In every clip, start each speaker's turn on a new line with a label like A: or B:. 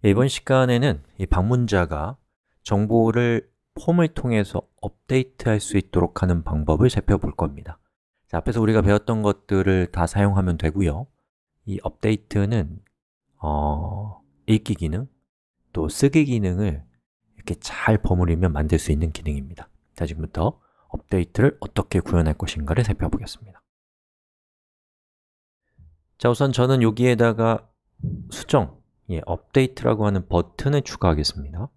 A: 이번 시간에는 이 방문자가 정보를 폼을 통해서 업데이트할 수 있도록 하는 방법을 살펴볼 겁니다. 자, 앞에서 우리가 배웠던 것들을 다 사용하면 되고요. 이 업데이트는 읽기 기능, 또 쓰기 기능을 이렇게 잘 버무리면 만들 수 있는 기능입니다. 자, 지금부터 업데이트를 어떻게 구현할 것인가를 살펴보겠습니다. 자, 우선 저는 여기에다가 수정, 업데이트라고 하는 버튼을 추가하겠습니다.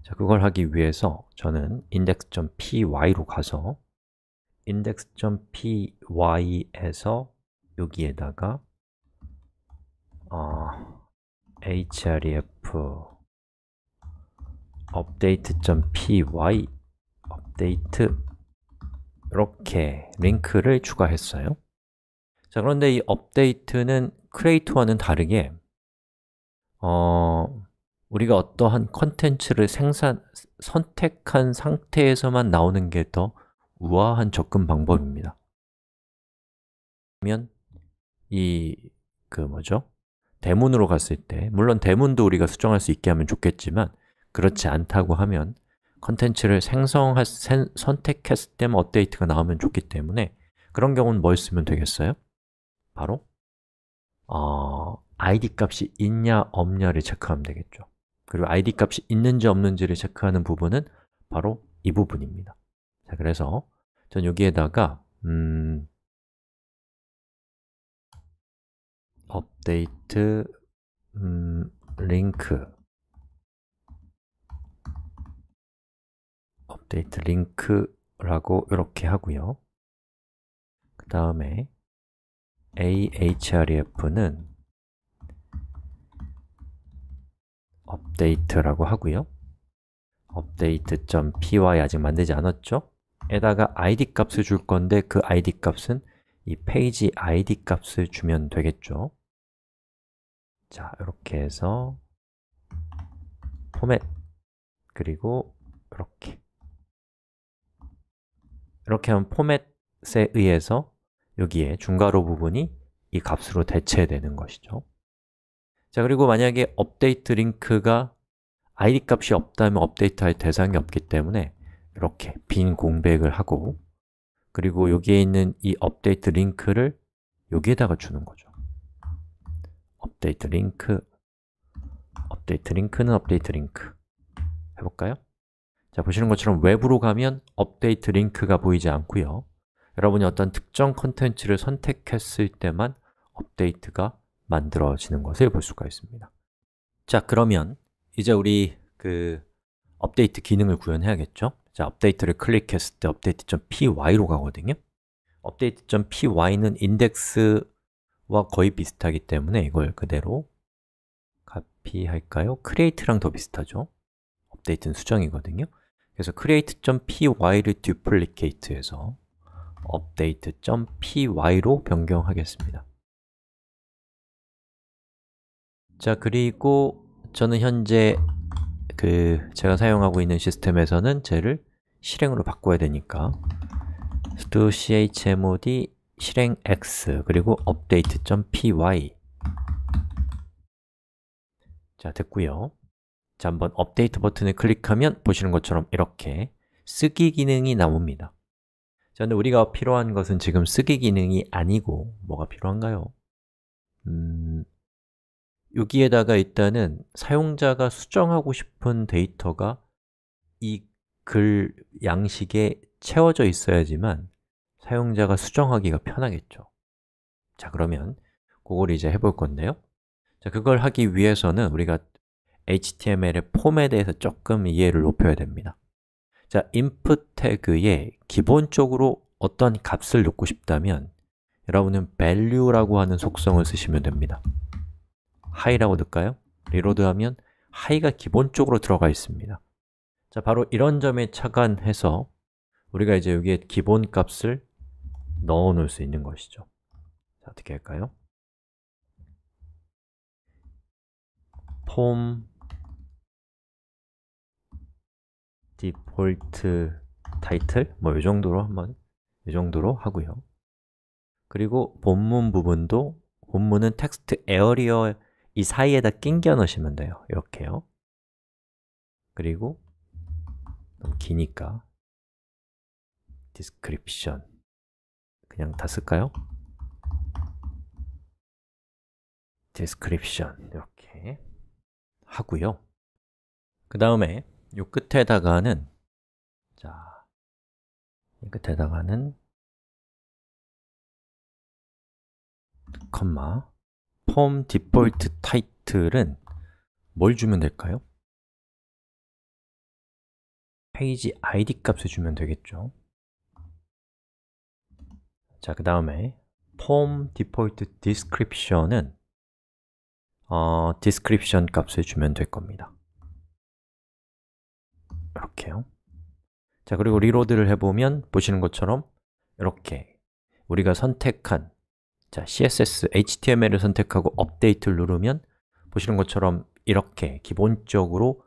A: 자, 그걸 하기 위해서 저는 index.py로 가서 index.py에서 여기에다가 href update.py update 이렇게 링크를 추가했어요. 자, 그런데 이 업데이트는 create와는 다르게 우리가 어떠한 컨텐츠를 선택한 상태에서만 나오는 게 더 우아한 접근 방법입니다. 그러면 대문으로 갔을 때, 물론 대문도 우리가 수정할 수 있게 하면 좋겠지만 그렇지 않다고 하면 컨텐츠를 선택했을 때만 업데이트가 나오면 좋기 때문에 그런 경우는 뭘 쓰면 되겠어요? 바로 id 값이 있냐 없냐를 체크하면 되겠죠. 그리고 id 값이 있는지 없는지를 체크하는 부분은 바로 이 부분입니다. 자, 그래서 전 여기에다가 업데이트 링크라고 이렇게 하고요. 그 다음에 ahref는 업데이트라고 하고요. update.py 아직 만들지 않았죠? 에다가 id 값을 줄 건데 그 id 값은 이 페이지 id 값을 주면 되겠죠. 자, 이렇게 해서 포맷 그리고 이렇게 하면 포맷에 의해서 여기에 중괄호 부분이 이 값으로 대체되는 것이죠. 자, 그리고 만약에 업데이트 링크가 id 값이 없다면 업데이트할 대상이 없기 때문에 이렇게 빈 공백을 하고 그리고 여기에 있는 이 업데이트 링크를 여기에다가 주는 거죠. 업데이트 링크는 업데이트 링크 해볼까요? 자, 보시는 것처럼 외부로 가면 업데이트 링크가 보이지 않고요. 여러분이 어떤 특정 컨텐츠를 선택했을 때만 업데이트가 만들어지는 것을 볼 수가 있습니다. 자, 그러면 이제 우리 업데이트 기능을 구현해야겠죠? 자, 업데이트를 클릭했을 때 update.py로 가거든요. update.py는 index와 거의 비슷하기 때문에 이걸 그대로 카피할까요? create랑 더 비슷하죠? 업데이트는 수정이거든요. 그래서 create.py를 duplicate해서 update.py로 변경하겠습니다. 자, 그리고 저는 현재 제가 사용하고 있는 시스템에서는 쟤를 실행으로 바꿔야 되니까 sudo chmod 실행 x 그리고 update.py 자, 됐고요. 자, 한번 업데이트 버튼을 클릭하면 보시는 것처럼 이렇게 쓰기 기능이 나옵니다. 자, 근데 우리가 필요한 것은 지금 쓰기 기능이 아니고 뭐가 필요한가요? 여기에다가 일단은 사용자가 수정하고 싶은 데이터가 이 글 양식에 채워져 있어야지만 사용자가 수정하기가 편하겠죠. 자, 그러면 그걸 이제 해볼 건데요. 자, 그걸 하기 위해서는 우리가 HTML의 폼에 대해서 조금 이해를 높여야 됩니다. 자, input 태그에 기본적으로 어떤 값을 넣고 싶다면 여러분은 value라고 하는 속성을 쓰시면 됩니다. high라고 넣을까요? 리로드하면 high가 기본적으로 들어가 있습니다. 자, 바로 이런 점에 착안해서 우리가 이제 여기에 기본 값을 넣어 놓을 수 있는 것이죠. 자, 어떻게 할까요? 폼 디폴트 타이틀 이 정도로 이 정도로 하고요. 그리고 본문 부분도 본문은 텍스트 에어리어에 이 사이에다 끼겨 넣으시면 돼요. 이렇게요. 그리고 너무 기니까 description 그냥 다 쓸까요? description 이렇게 하고요. 그 다음에 이 끝에다가는 이 끝에다가는 컴마 폼 디폴트 타이틀은 뭘 주면 될까요? 페이지 ID 값을 주면 되겠죠. 자, 그 다음에 폼 디폴트 디스크립션은 description 값을 주면 될 겁니다. 이렇게요. 자, 그리고 리로드를 해보면 보시는 것처럼 이렇게 우리가 선택한 CSS, HTML을 선택하고 업데이트를 누르면 보시는 것처럼 이렇게 기본적으로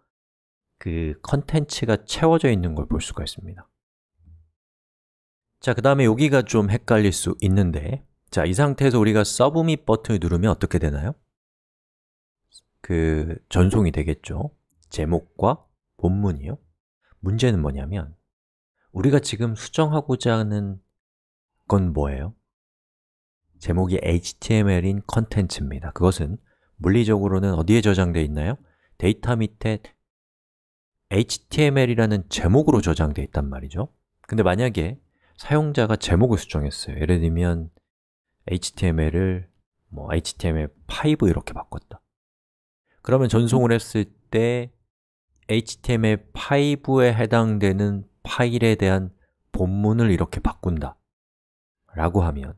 A: 그 컨텐츠가 채워져 있는 걸 볼 수가 있습니다. 자, 그 다음에 여기가 좀 헷갈릴 수 있는데 이 상태에서 우리가 서브밋 버튼을 누르면 어떻게 되나요? 전송이 되겠죠. 제목과 본문이요. 문제는 뭐냐면 우리가 지금 수정하고자 하는 건 뭐예요? 제목이 HTML인 컨텐츠입니다. 그것은 물리적으로는 어디에 저장되어 있나요? 데이터 밑에 HTML이라는 제목으로 저장되어 있단 말이죠. 근데 만약에 사용자가 제목을 수정했어요. 예를 들면 HTML을 HTML5 이렇게 바꿨다. 그러면 전송을 했을 때 HTML5에 해당되는 파일에 대한 본문을 이렇게 바꾼다 라고 하면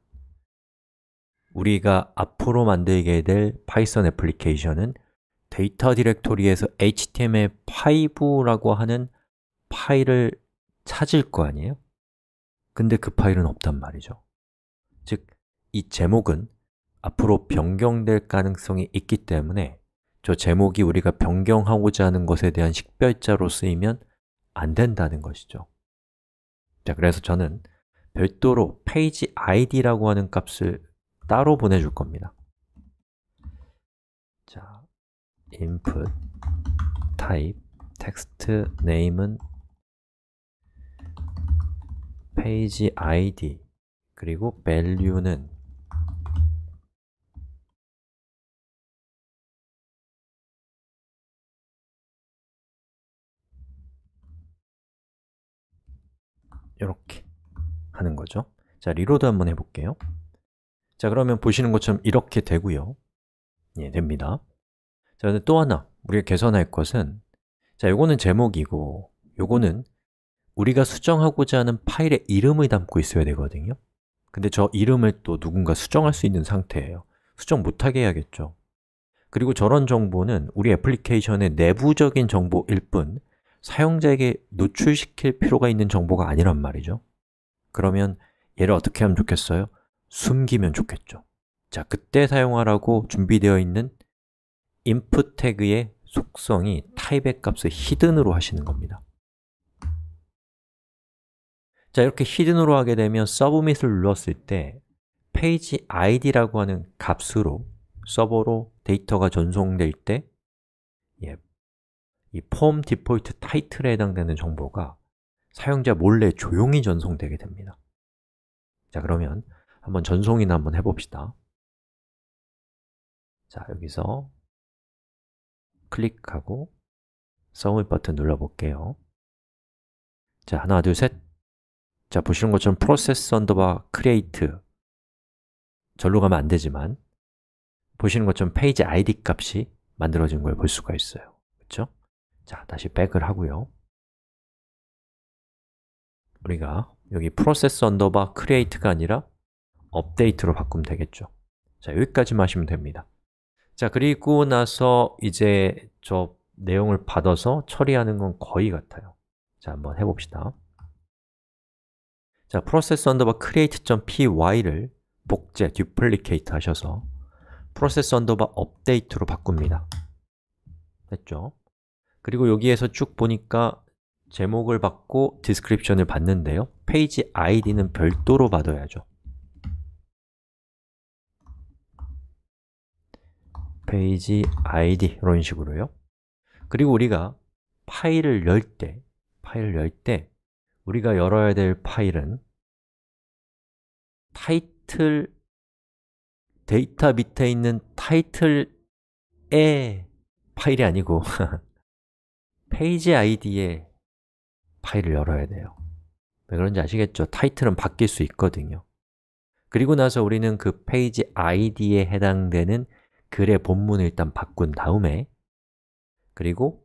A: 우리가 앞으로 만들게 될 파이썬 애플리케이션은 데이터 디렉토리에서 HTML5라고 하는 파일을 찾을 거 아니에요? 근데 그 파일은 없단 말이죠. 즉, 이 제목은 앞으로 변경될 가능성이 있기 때문에 저 제목이 우리가 변경하고자 하는 것에 대한 식별자로 쓰이면 안 된다는 것이죠. 자, 그래서 저는 별도로 페이지 id라고 하는 값을 따로 보내줄 겁니다. 자, input type text name은 page id 그리고 value는 이렇게 하는 거죠. 자, 리로드 한번 해볼게요. 자, 그러면 보시는 것처럼 이렇게 되고요. 예, 됩니다. 자, 근데 또 하나 우리가 개선할 것은 요거는 제목이고 요거는 우리가 수정하고자 하는 파일의 이름을 담고 있어야 되거든요. 근데 저 이름을 또 누군가 수정할 수 있는 상태예요. 수정 못하게 해야겠죠. 그리고 저런 정보는 우리 애플리케이션의 내부적인 정보일 뿐 사용자에게 노출시킬 필요가 있는 정보가 아니란 말이죠. 그러면 얘를 어떻게 하면 좋겠어요? 숨기면 좋겠죠. 자, 그때 사용하라고 준비되어 있는 input 태그의 속성이 타입의 값을 히든으로 하시는 겁니다. 자, 이렇게 히든으로 하게 되면 서브밋을 눌렀을 때 페이지 id라고 하는 값으로 서버로 데이터가 전송될 때 이 폼 디폴트 타이틀에 해당되는 정보가 사용자 몰래 조용히 전송되게 됩니다. 자, 그러면 한번 전송이나 한번 해봅시다. 자, 여기서 클릭하고 서브밋 버튼 눌러볼게요. 자, 하나, 둘, 셋. 자, 보시는 것처럼 process underbar create 절로 가면 안 되지만 보시는 것처럼 페이지 id 값이 만들어진 걸 볼 수가 있어요. 그렇죠? 자, 다시 백을 하고요. 우리가 여기 process underbar create가 아니라 update로 바꾸면 되겠죠. 자, 여기까지만 하시면 됩니다. 자, 그리고 나서 이제 저 내용을 받아서 처리하는 건 거의 같아요. 자, 한번 해봅시다. 자, process underbar create.py를 복제, duplicate 하셔서 process underbar update로 바꿉니다. 됐죠? 그리고 여기에서 쭉 보니까 제목을 받고 description을 받는데요. 페이지 id는 별도로 받아야죠. 페이지 id 이런 식으로요. 그리고 우리가 파일을 열 때 우리가 열어야 될 파일은 타이틀, 데이터 밑에 있는 타이틀의 파일이 아니고 페이지 id의 파일을 열어야 돼요. 왜 그런지 아시겠죠? 타이틀은 바뀔 수 있거든요. 그리고 나서 우리는 그 페이지 id에 해당되는 글의 본문을 일단 바꾼 다음에 그리고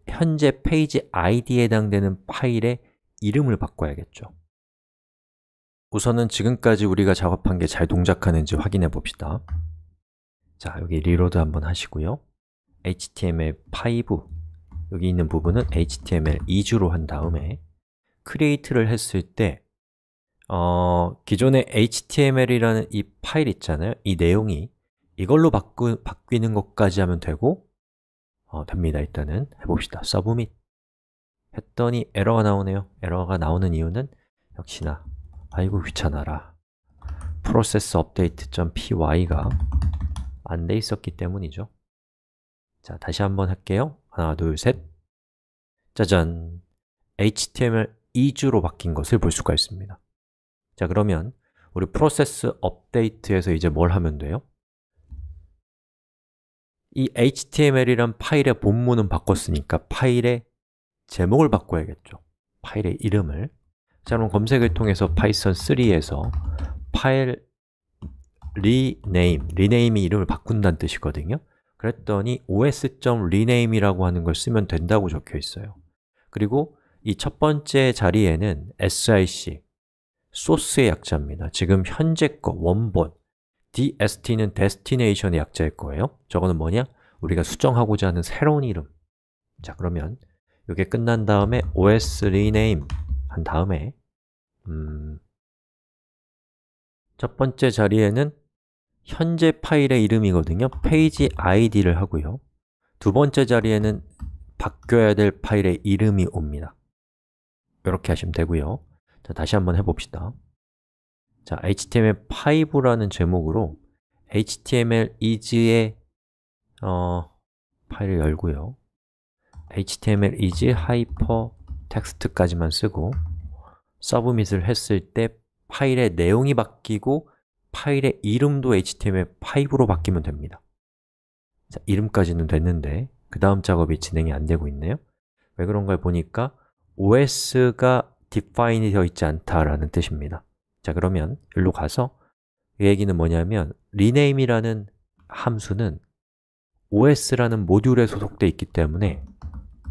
A: 현재 페이지 id에 해당되는 파일의 이름을 바꿔야겠죠. 우선은 지금까지 우리가 작업한 게 잘 동작하는지 확인해 봅시다. 자, 여기 리로드 한번 하시고요. HTML5 여기 있는 부분은 HTML2주로 한 다음에 create를 했을 때 기존의 HTML이라는 이 파일 있잖아요. 이 내용이 이걸로 바뀌는 것까지 하면 되고 됩니다. 일단은 해봅시다. submit 했더니 에러가 나오네요. 에러가 나오는 이유는 역시나 아이고 귀찮아라 processupdate.py가 안 돼 있었기 때문이죠. 자, 다시 한번 할게요. 하나, 둘, 셋. 짜잔! HTML2주로 바뀐 것을 볼 수가 있습니다. 자, 그러면 우리 프로세스 업데이트에서 이제 뭘 하면 돼요? 이 HTML이란 파일의 본문은 바꿨으니까 파일의 제목을 바꿔야겠죠. 파일의 이름을. 자, 그럼 검색을 통해서 파이썬 3에서 파일 rename이 이름을 바꾼다는 뜻이거든요. 그랬더니 os.rename이라고 하는 걸 쓰면 된다고 적혀 있어요. 그리고 이 첫 번째 자리에는 sic, 소스의 약자입니다. 지금 현재 거, 원본, dst는 destination의 약자일 거예요. 저거는 뭐냐? 우리가 수정하고자 하는 새로운 이름. 자, 그러면 이게 끝난 다음에 os rename 한 다음에 첫 번째 자리에는 현재 파일의 이름이거든요. 페이지 id를 하고요. 두 번째 자리에는 바뀌어야 될 파일의 이름이 옵니다. 이렇게 하시면 되고요. 자, 다시 한번 해봅시다. 자, HTML5라는 제목으로 HTML is의 파일을 열고요. HTML is hypertext까지만 쓰고 submit을 했을 때 파일의 내용이 바뀌고 파일의 이름도 HTML5로 바뀌면 됩니다. 자, 이름까지는 됐는데 그 다음 작업이 진행이 안 되고 있네요. 왜 그런가 보니까 OS가 define이 되어 있지 않다라는 뜻입니다. 자, 그러면 여기로 가서 이 얘기는 뭐냐면 rename이라는 함수는 OS라는 모듈에 소속되어 있기 때문에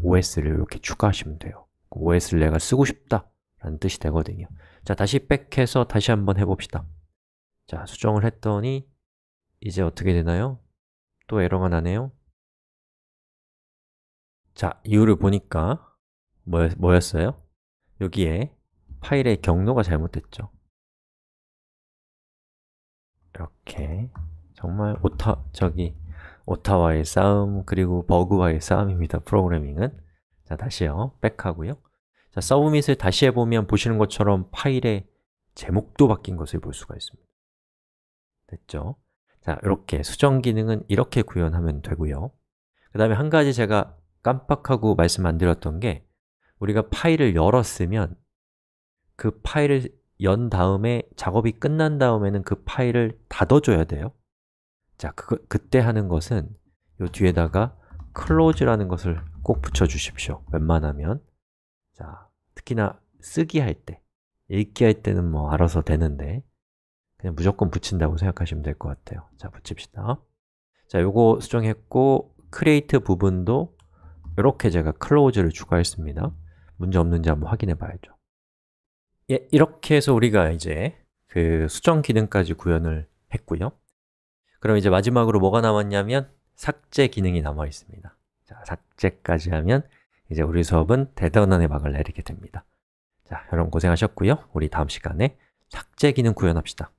A: OS를 이렇게 추가하시면 돼요. OS를 내가 쓰고 싶다 라는 뜻이 되거든요. 자, 다시 백해서 다시 한번 해봅시다. 자, 수정을 했더니 이제 어떻게 되나요? 또 에러가 나네요. 자, 이유를 보니까 뭐였어요? 여기에 파일의 경로가 잘못됐죠. 이렇게 정말 오타와의 싸움 그리고 버그와의 싸움입니다. 프로그래밍은. 자, 다시요. 백하고요. 자, submit을 다시 해보면 보시는 것처럼 파일의 제목도 바뀐 것을 볼 수가 있습니다. 됐죠? 자, 이렇게 수정 기능은 이렇게 구현하면 되고요. 그 다음에 한 가지 제가 깜빡하고 말씀 안 드렸던 게 우리가 파일을 열었으면 그 파일을 연 다음에 작업이 끝난 다음에는 그 파일을 닫아줘야 돼요. 자, 그때 하는 것은 이 뒤에다가 close라는 것을 꼭 붙여주십시오. 웬만하면. 자, 특히나 쓰기 할 때, 읽기 할 때는 뭐 알아서 되는데 그냥 무조건 붙인다고 생각하시면 될 것 같아요. 자, 붙입시다. 자, 요거 수정했고 create 부분도 이렇게 제가 close를 추가했습니다. 문제 없는지 한번 확인해 봐야죠. 예, 이렇게 해서 우리가 이제 그 수정 기능까지 구현을 했고요. 그럼 이제 마지막으로 뭐가 남았냐면 삭제 기능이 남아 있습니다. 자, 삭제까지 하면 이제 우리 수업은 대단원의 막을 내리게 됩니다. 자, 여러분 고생하셨고요. 우리 다음 시간에 삭제 기능 구현합시다.